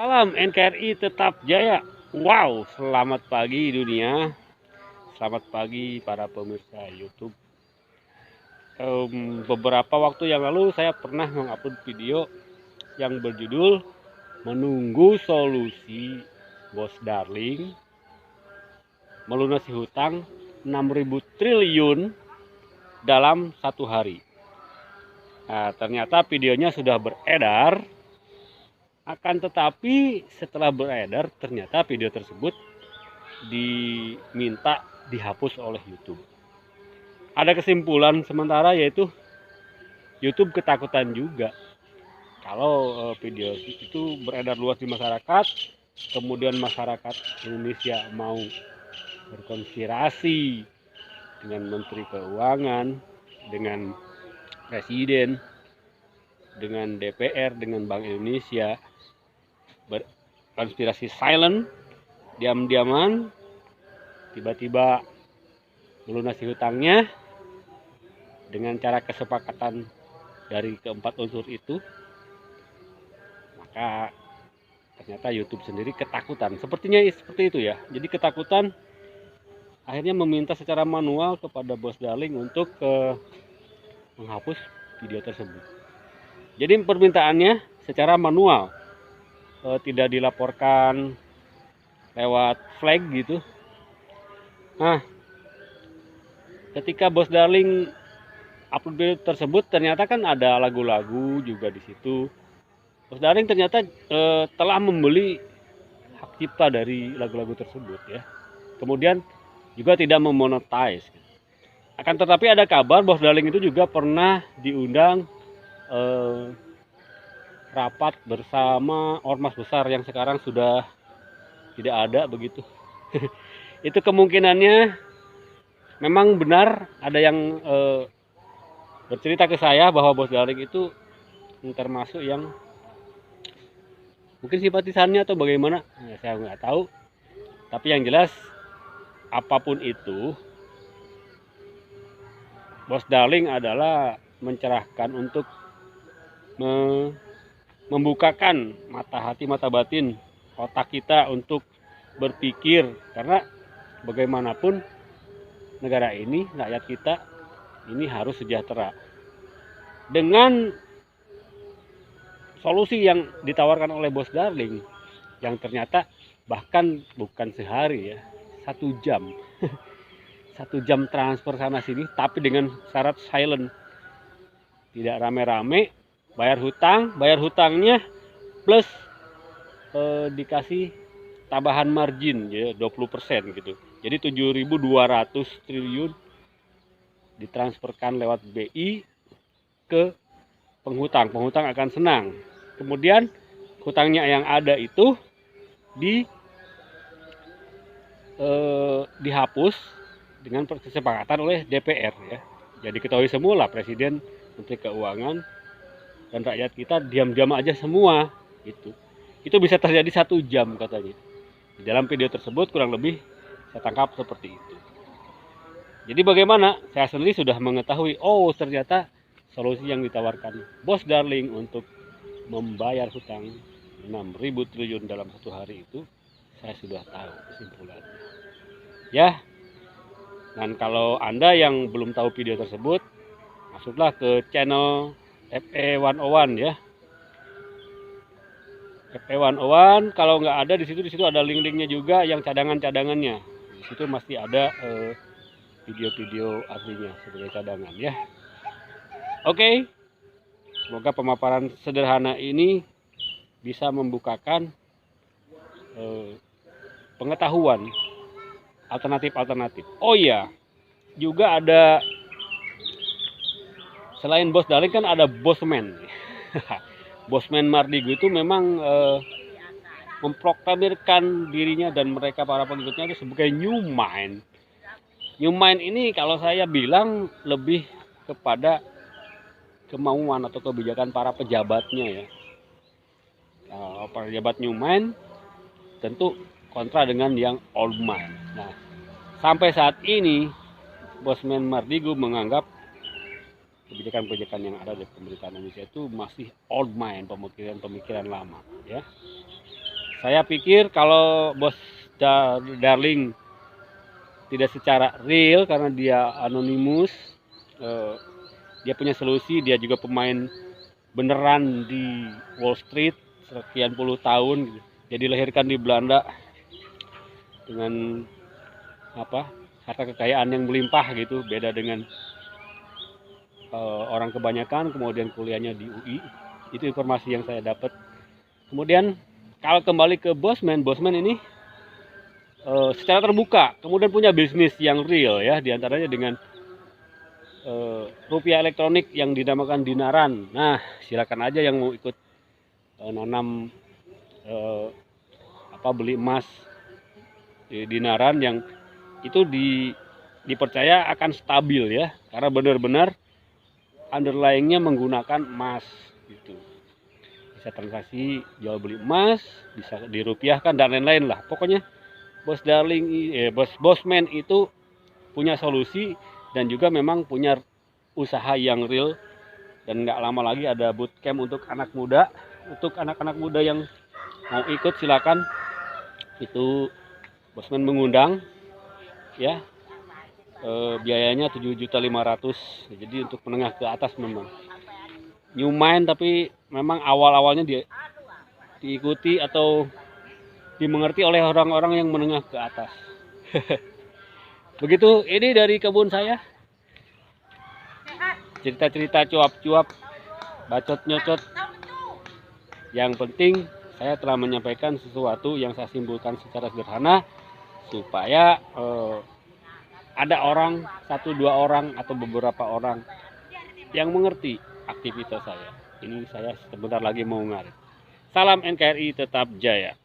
Salam NKRI tetap jaya. Wow, selamat pagi dunia. Selamat pagi para pemirsa YouTube. Beberapa waktu yang lalu saya pernah mengupload video yang berjudul menunggu solusi Bos Darling melunasi hutang 6.000 triliun dalam satu hari. Nah, ternyata videonya sudah beredar. Akan tetapi setelah beredar, ternyata video tersebut diminta dihapus oleh YouTube. Ada kesimpulan sementara yaitu YouTube ketakutan juga kalau video itu beredar luas di masyarakat, kemudian masyarakat Indonesia mau berkonspirasi dengan Menteri Keuangan, dengan Presiden, dengan DPR, dengan Bank Indonesia, berkonspirasi silent, diam-diaman, tiba-tiba melunasi hutangnya dengan cara kesepakatan dari keempat unsur itu, maka ternyata YouTube sendiri ketakutan. Sepertinya seperti itu ya. Jadi ketakutan akhirnya meminta secara manual kepada Bos Darling untuk menghapus video tersebut. Jadi permintaannya secara manual, tidak dilaporkan lewat flag gitu. Nah, ketika Bos Darling upload video tersebut, ternyata kan ada lagu-lagu juga di situ. Bos Darling ternyata telah membeli hak cipta dari lagu-lagu tersebut ya. Kemudian juga tidak memonetize. Akan tetapi ada kabar Bos Darling itu juga pernah diundang rapat bersama ormas besar yang sekarang sudah tidak ada begitu. Itu kemungkinannya memang benar. Ada yang bercerita ke saya bahwa Bos Darling itu termasuk yang mungkin simpatisannya atau bagaimana, ya, saya nggak tahu. Tapi yang jelas apapun itu, Bos Darling adalah mencerahkan untuk membukakan mata hati, mata batin, otak kita untuk berpikir. Karena bagaimanapun negara ini, rakyat kita ini harus sejahtera. Dengan solusi yang ditawarkan oleh Bos Darling, yang ternyata bahkan bukan sehari ya, 1 jam. 1 jam transfer sana sini, tapi dengan syarat silent, tidak rame-rame, bayar hutangnya plus dikasih tambahan margin ya 20% gitu. Jadi 7.200 triliun ditransferkan lewat BI ke penghutang. Penghutang akan senang. Kemudian hutangnya yang ada itu dihapus dengan kesepakatan oleh DPR ya. Jadi ketahui semula Presiden, Menteri Keuangan, dan rakyat kita diam-diam aja semua itu. Itu bisa terjadi 1 jam katanya. Di dalam video tersebut kurang lebih saya tangkap seperti itu. Jadi bagaimana? Saya sendiri sudah mengetahui, oh ternyata solusi yang ditawarkan Bos Darling untuk membayar hutang 6.000 triliun dalam satu hari itu, saya sudah tahu kesimpulannya. Ya, dan kalau Anda yang belum tahu video tersebut, masuklah ke channel FE101 ya. FE101, kalau nggak ada di situ ada link-linknya juga yang cadangan-cadangannya. Di situ masih ada video-video aslinya sebagai cadangan ya. Oke, semoga pemaparan sederhana ini bisa membukakan pengetahuan alternatif-alternatif. Oh iya, juga ada selain Bos Darling kan ada Bosman. Bosman Mardigu itu memang memproklamirkan dirinya dan mereka para pengikutnya itu sebagai New Mind. New Mind ini kalau saya bilang lebih kepada kemauan atau kebijakan para pejabatnya ya. Pejabat New Mind tentu kontra dengan yang Old Mind. Nah, sampai saat ini Bosman Mardigu menganggap kebijakan-kebijakan yang ada di pemerintahan Indonesia itu masih old mind, pemikiran-pemikiran lama ya. Saya pikir kalau Bos Darling tidak secara real karena dia anonimus, dia punya solusi, dia juga pemain beneran di Wall Street sekian puluh tahun gitu. Jadi dilahirkan di Belanda dengan apa, harta kekayaan yang melimpah gitu, beda dengan orang kebanyakan, kemudian kuliahnya di UI. Itu informasi yang saya dapat. Kemudian kalau kembali ke Bosman ini secara terbuka, kemudian punya bisnis yang real ya, diantaranya dengan rupiah elektronik yang dinamakan dinaran. Nah, silakan aja yang mau ikut nanam beli emas di dinaran yang itu dipercaya akan stabil ya, karena benar-benar underlyingnya menggunakan emas gitu. Bisa transaksi jual beli emas, bisa dirupiahkan dan lain-lain lah. Pokoknya Bosman itu punya solusi dan juga memang punya usaha yang real, dan nggak lama lagi ada bootcamp untuk anak muda. Untuk anak-anak muda yang mau ikut silakan, itu Bosman mengundang ya, biayanya 7.500.000. Jadi untuk menengah ke atas memang new mind, tapi memang awal-awalnya diikuti atau dimengerti oleh orang-orang yang menengah ke atas. Begitu, ini dari kebun saya. Cerita-cerita cuap-cuap, bacot-nyocot. Yang penting saya telah menyampaikan sesuatu yang saya simpulkan secara sederhana supaya ada orang, 1-2 orang atau beberapa orang yang mengerti aktivitas saya. Ini saya sebentar lagi mau ngarit. Salam NKRI tetap jaya.